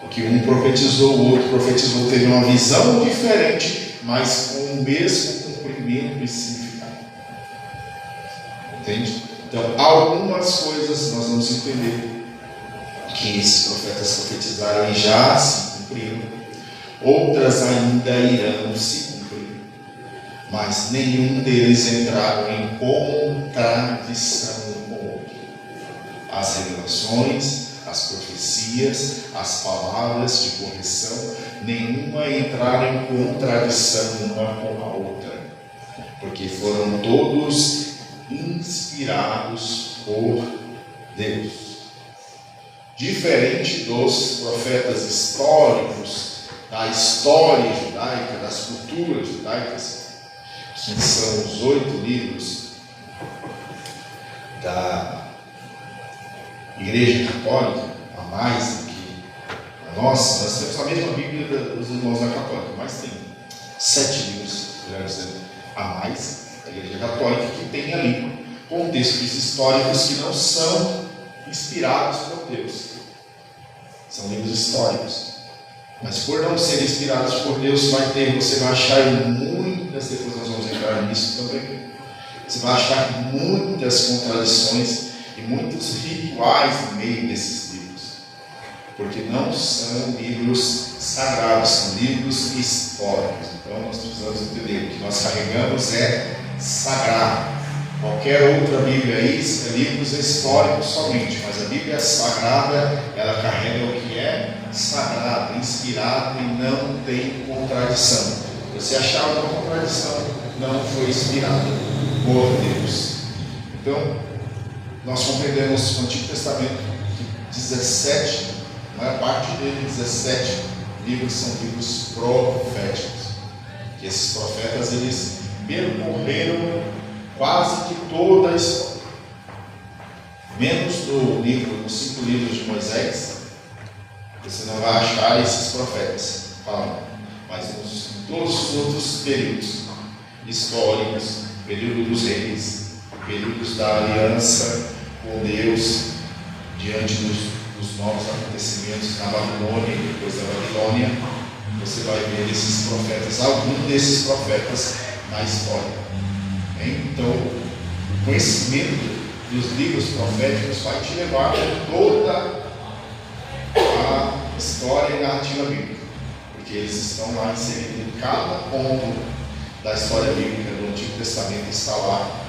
O que um profetizou, o outro profetizou, teve uma visão diferente, mas com o mesmo cumprimento e significado. Entende? Então, algumas coisas nós vamos entender que esses profetas profetizaram e já se cumpriram, outras ainda irão se cumprir, mas nenhum deles entraram em contradição um com o outro. As revelações, as profecias, as palavras de correção, nenhuma entraram em contradição uma com a outra, porque foram todos inspirados por Deus. Diferente dos profetas históricos, da história judaica, das culturas judaicas, que são os 8 livros da Igreja Católica, a mais do que a nossa. Nós temos a mesma Bíblia dos irmãos da Católica, mas tem 7 livros, a mais da Igreja Católica, que tem ali contextos históricos que não são inspirados por Deus. São livros históricos. Mas por não serem inspirados por Deus, você vai achar muitas, depois nós vamos entrar nisso também, você vai achar muitas contradições e muitos rituais no meio desses livros, porque não são livros sagrados, são livros históricos. Então nós precisamos entender que o que nós carregamos é sagrado. Qualquer outra Bíblia aí é livros históricos somente, mas a Bíblia sagrada, ela carrega o que é sagrado, inspirado e não tem contradição. Você achar uma contradição, não foi inspirado por Deus. Então, nós compreendemos no Antigo Testamento que 17, a maior parte dele, 17 livros são livros proféticos. Que esses profetas, eles percorreram quase que toda a história, menos nos 5 livros de Moisés. Você não vai achar esses profetas falando, mas em todos os outros períodos históricos, período dos reis, períodos da aliança com Deus, diante dos novos acontecimentos na Babilônia e depois da Babilônia, você vai ver esses profetas, algum desses profetas na história. Então, o conhecimento dos livros proféticos vai te levar a toda a história e narrativa bíblica, porque eles estão lá inseridos em cada ponto da história bíblica. No Antigo Testamento está lá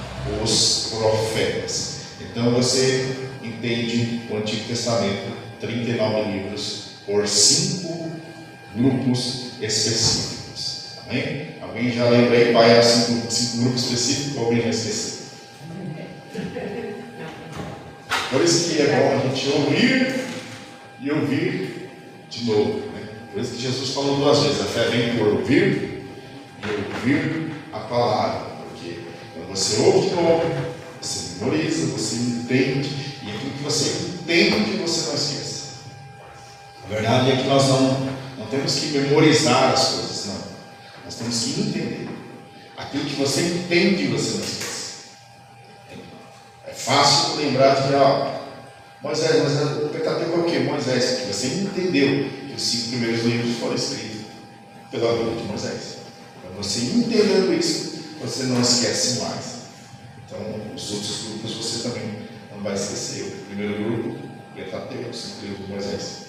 os profetas. Então você entende o Antigo Testamento, 39 livros, por 5 grupos específicos. Amém? Alguém já lembra aí qual é 5 grupos específicos? Ou alguém já esqueceu? Por isso que é bom a gente ouvir e ouvir de novo, né? Por isso que Jesus falou 2 vezes: a fé vem por ouvir e ouvir a palavra. Porque quando você ouve de novo, você memoriza, você entende, e aquilo que você entende você não esquece. A verdade é que nós não temos que memorizar as coisas, não. Nós temos que entender. Aquilo que você entende você não esquece. É fácil lembrar de algo. Moisés, o Pentateuco é o quê? Moisés, porque você entendeu que os 5 primeiros livros foram escritos pela vida de Moisés. Quando você entendendo isso, você não esquece mais. Então, os outros grupos você também não vai esquecer. O primeiro grupo, Pentateuco, os 5 livros de Moisés.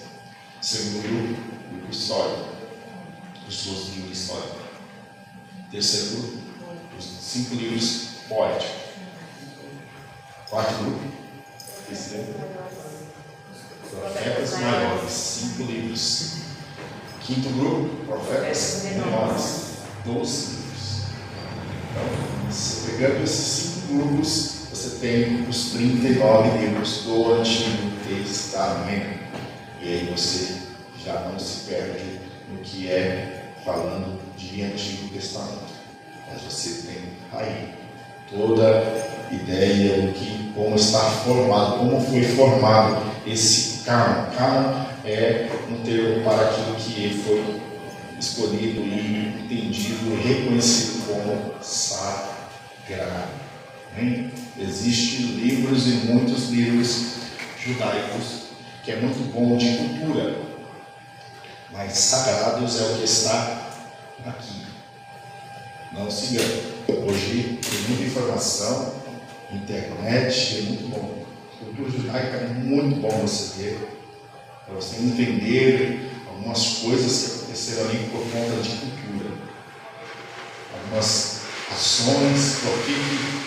O segundo grupo, grupo histórico, os 12 livros históricos. Terceiro grupo, os 5 livros poéticos. Quarto grupo, profetas maiores, 5 livros. Quinto grupo, profetas menores, 12 livros. Então, você pegando esses 5 grupos, você tem os 39 livros do Antigo Testamento. E aí você já não se perde no que é falando de Antigo Testamento. Mas você tem aí toda a ideia do que, como está formado, como foi formado esse cânon. Cânon é um termo para aquilo que foi escolhido e entendido e reconhecido como sagrado. Existem livros e muitos livros judaicos que é muito bom de cultura, mas sagrados é o que está aqui. Não se engane. Hoje tem muita informação, internet, é muito bom. Cultura judaica é muito bom você ter, para você entender algumas coisas que aconteceram ali por conta de cultura. Algumas ações, porque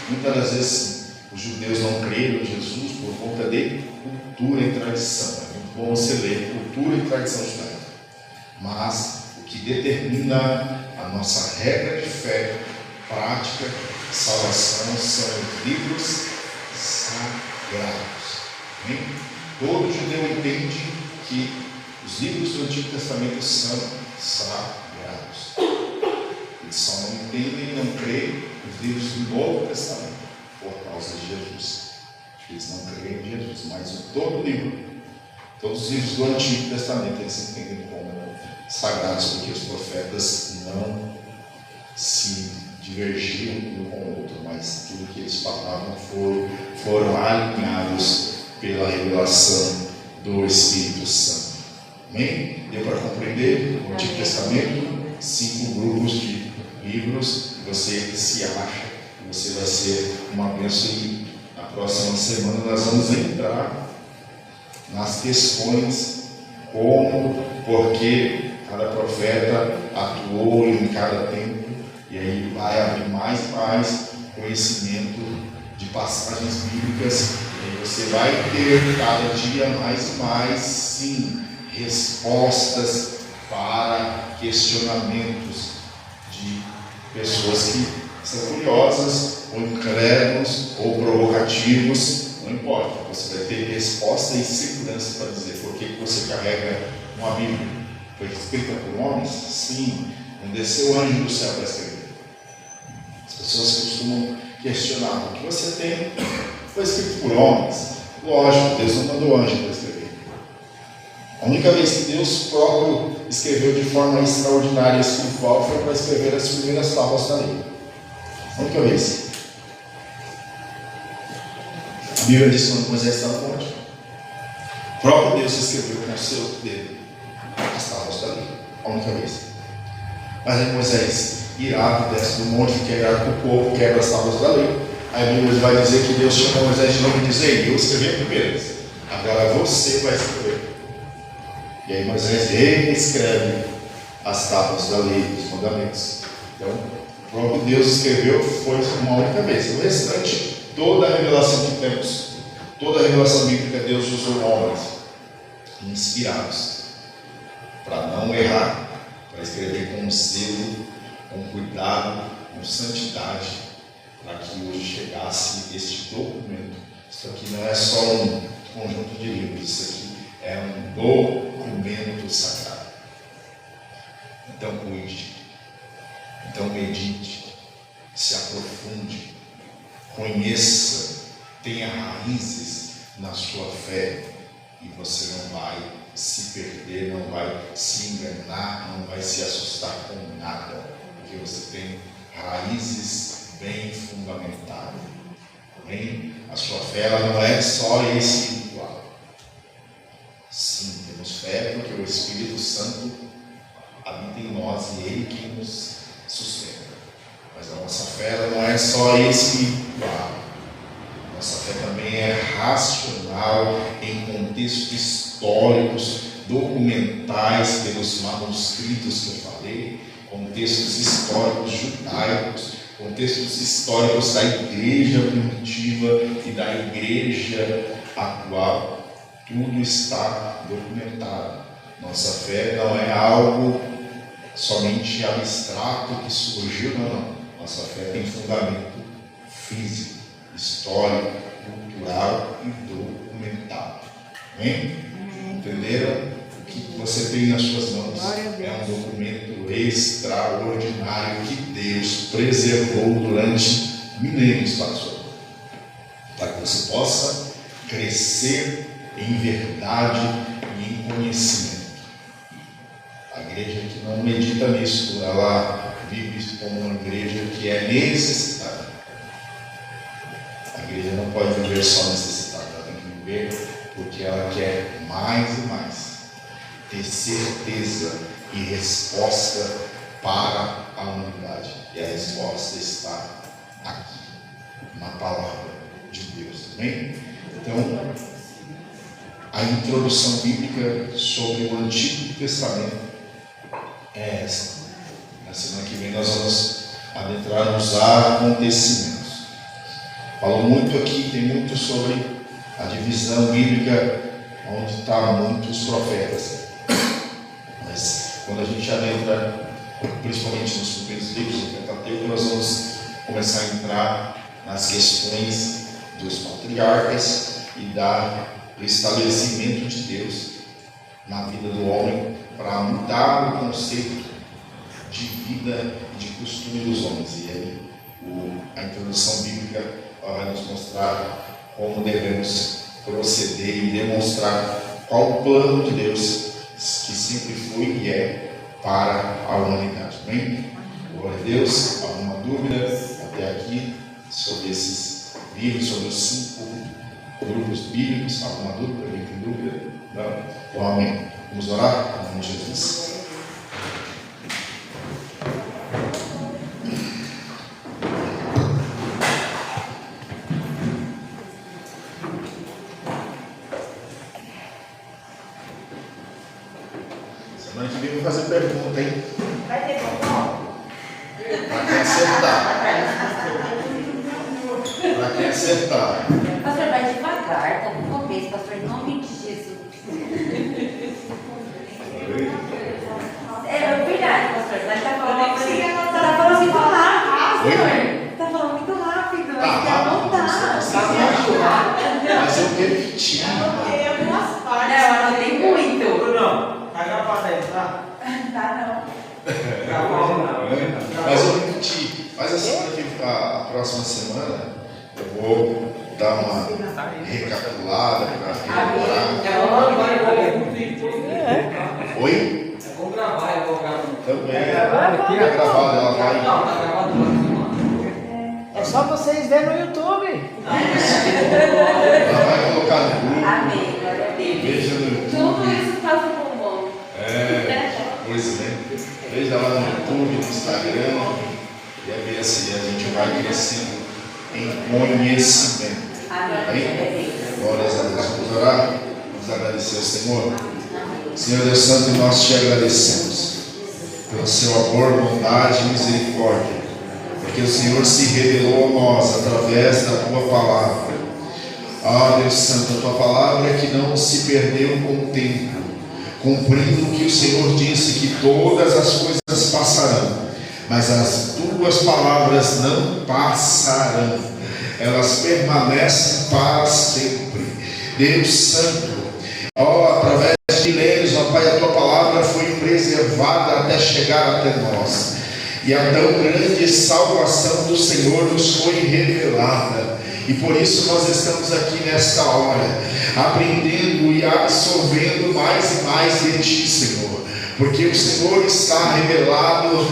muitas das vezes os judeus não creram em Jesus por conta de cultura e tradição. É muito bom você ler cultura e tradição judaica. Mas o que determina a nossa regra de fé, prática, salvação são os livros sagrados. Todo judeu entende que os livros do Antigo Testamento são sagrados. Eles só não entendem e não creem os livros do Novo Testamento por causa de Jesus. Eles não creem em Jesus, mas todo livro, todos os livros do Antigo Testamento, eles entendem como sagrados, porque os profetas não se divergiam um com o outro, mas tudo que eles falavam foram alinhados pela revelação do Espírito Santo. Amém? Deu para compreender o Antigo Testamento? 5 grupos de livros, você se acha, você vai ser uma bênção. E na próxima semana nós vamos entrar nas questões como, porque cada profeta atuou em cada tempo, e aí vai abrir mais e mais conhecimento de passagens bíblicas, e aí você vai ter cada dia mais e mais, sim, respostas para questionamentos de pessoas que são curiosas, ou incrédulos, ou provocativos, não importa, você vai ter resposta e segurança para dizer por que você carrega uma Bíblia. Foi escrita por homens? Sim. Não desceu anjo do céu para escrever. As pessoas costumam questionar: o que você tem foi escrito por homens? Lógico, Deus não mandou anjo para escrever. A única vez que Deus próprio escreveu de forma extraordinária e espiritual foi para escrever as primeiras tábuas da lei. A única vez. A Bíblia diz que quando Moisés estava no monte, o próprio Deus escreveu com o seu dedo as tábuas da lei. A única vez. Mas aí Moisés, irado, desce do monte, quebra com o povo, quebra as tábuas da lei. Aí a Bíblia vai dizer que Deus chamou Moisés de novo e diz: ei, eu escrevi a primeira vez, agora você vai escrever. E aí Moisés reescreve as tábuas da lei, os mandamentos. Então, o próprio Deus escreveu, foi uma única vez. O restante, toda a revelação que temos, toda a revelação bíblica, Deus usou homens inspirados para não errar, para escrever com zelo, com cuidado, com santidade, para que hoje chegasse este documento. Isso aqui não é só um conjunto de livros, isso aqui é um documento sagrado. Então cuide, então medite, se aprofunde, conheça, tenha raízes na sua fé, e você não vai se perder, não vai se enganar, não vai se assustar com nada, porque você tem raízes bem fundamentadas. Amém? A sua fé ela não é só espiritual. Sim, temos fé porque o Espírito Santo habita em nós e Ele que nos sustenta. Mas a nossa fé ela não é só espiritual. Nossa fé também é racional em contextos históricos, documentais pelos manuscritos que eu falei, contextos históricos judaicos, contextos históricos da igreja primitiva e da igreja atual. Tudo está documentado. Nossa fé não é algo somente abstrato que surgiu, não. Nossa fé tem fundamento físico. histórico, cultural e documental. Amém? Entenderam? O que você tem nas suas mãos é um documento extraordinário que Deus preservou durante milênios para a sua vida, para que você possa crescer em verdade e em conhecimento. A igreja que não medita nisso, ela vive isso como uma igreja que é necessitada. A igreja não pode viver só necessitada, ela tem que viver porque ela quer mais e mais ter certeza e resposta para a humanidade. E a resposta está aqui, na palavra de Deus. Amém? Então, a introdução bíblica sobre o Antigo Testamento é essa. Na semana que vem nós vamos adentrar nos acontecimentos. Falou muito aqui, tem muito sobre a divisão bíblica, onde está muitos profetas. Mas quando a gente adentra, principalmente nos primeiros livros do Pentateuco, nós vamos começar a entrar nas questões dos patriarcas e do estabelecimento de Deus na vida do homem, para mudar o conceito de vida e de costume dos homens. E aí a introdução bíblica vai nos mostrar como devemos proceder e demonstrar qual o plano de Deus que sempre foi e é para a humanidade. Amém? Glória a Deus. Alguma dúvida até aqui sobre esses livros, sobre os 5 grupos bíblicos? Alguma dúvida? Alguém tem dúvida? Não? Então, amém. Vamos orar? Em nome de Jesus. Semana que vem eu vou fazer pergunta, hein? Vai ter bombom? Para quem acertar. Para quem acertar. Pastor, vai devagar, tá no começo, pastor, em nome de Jesus. É verdade, pastor, mas tá falando muito rápido, pastor. Tá falando muito rápido, mas não tá. Mas eu repeti. Anotei algumas partes. Não, eu anotei muito. Não, tá gravado aí, tá? Tá, não. Gravado não. Mas eu repeti. Mas a próxima semana eu vou dar uma recapitulada para rememorar. Oi? É bom gravar e colocar no. Também. Tá gravado, ela vai. Não, tá gravado lá. É só vocês verem no YouTube. Ela vai colocar no grupo. Amém, glória a Deus. Veja no YouTube. Tudo isso faz um bombom. Pois é. Veja lá no YouTube, no Instagram. E é bem assim, a gente vai crescendo em conhecimento. Amém? Glórias a Deus. Vamos orar? Vamos agradecer ao Senhor. Senhor Deus Santo, nós te agradecemos pelo seu amor, bondade e misericórdia, porque o Senhor se revelou a nós através da tua palavra. Ah, Deus Santo, a tua palavra é que não se perdeu com o tempo, cumprindo o que o Senhor disse, que todas as coisas passarão, mas as tuas palavras não passarão, elas permanecem para sempre. Deus Santo, através de milênios, ó Pai, a tua palavra foi preservada até chegar até nós, e a tão grande salvação do Senhor nos foi revelada. E por isso nós estamos aqui nesta hora, aprendendo e absorvendo mais e mais de Ti, Senhor, porque o Senhor está revelado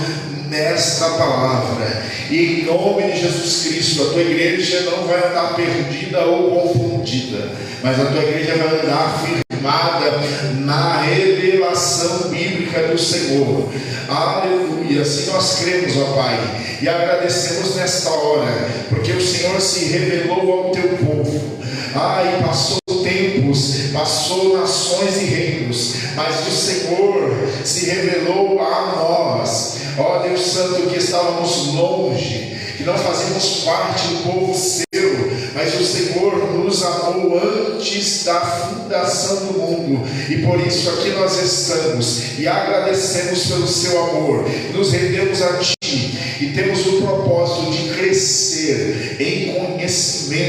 nesta palavra. E em nome de Jesus Cristo, a tua igreja não vai andar perdida ou confundida, mas a tua igreja vai andar firmada na revelação bíblica do Senhor. Aleluia. Assim nós cremos, ó Pai, e agradecemos nesta hora, porque o Senhor se revelou ao teu povo. E passou tempos, passou nações e reinos, mas o Senhor se revelou a nós. Ó Deus Santo, que estávamos longe, que não fazíamos parte do povo seu, mas o Senhor nos amou antes da fundação do mundo, e por isso aqui nós estamos e agradecemos pelo seu amor, nos rendemos a Ti e temos o propósito de crescer em conhecimento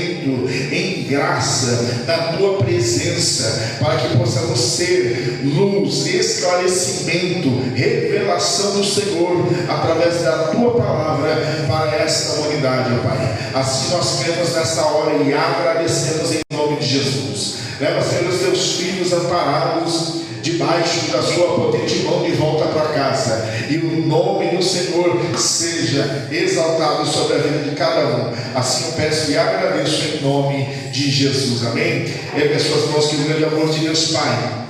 casa, na tua presença, para que possamos ser luz, esclarecimento, revelação do Senhor, através da tua palavra para esta humanidade, ó Pai. Assim nós cremos nesta hora e agradecemos em nome de Jesus. Leva, Senhor, os teus filhos amparados debaixo da sua potente mão de volta para casa, e o nome do Senhor seja exaltado sobre a vida de cada um. Assim eu peço e agradeço em nome de Jesus, amém? Ergue as suas mãos, que o grande amor de Deus Pai,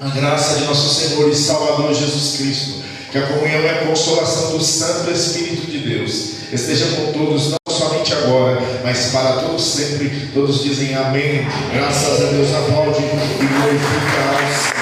a graça de nosso Senhor e Salvador Jesus Cristo, que a comunhão e a consolação do Santo Espírito de Deus esteja com todos, não somente agora, mas para todos sempre. Todos dizem amém. Graças a Deus, aplaude e glorifica ao Senhor.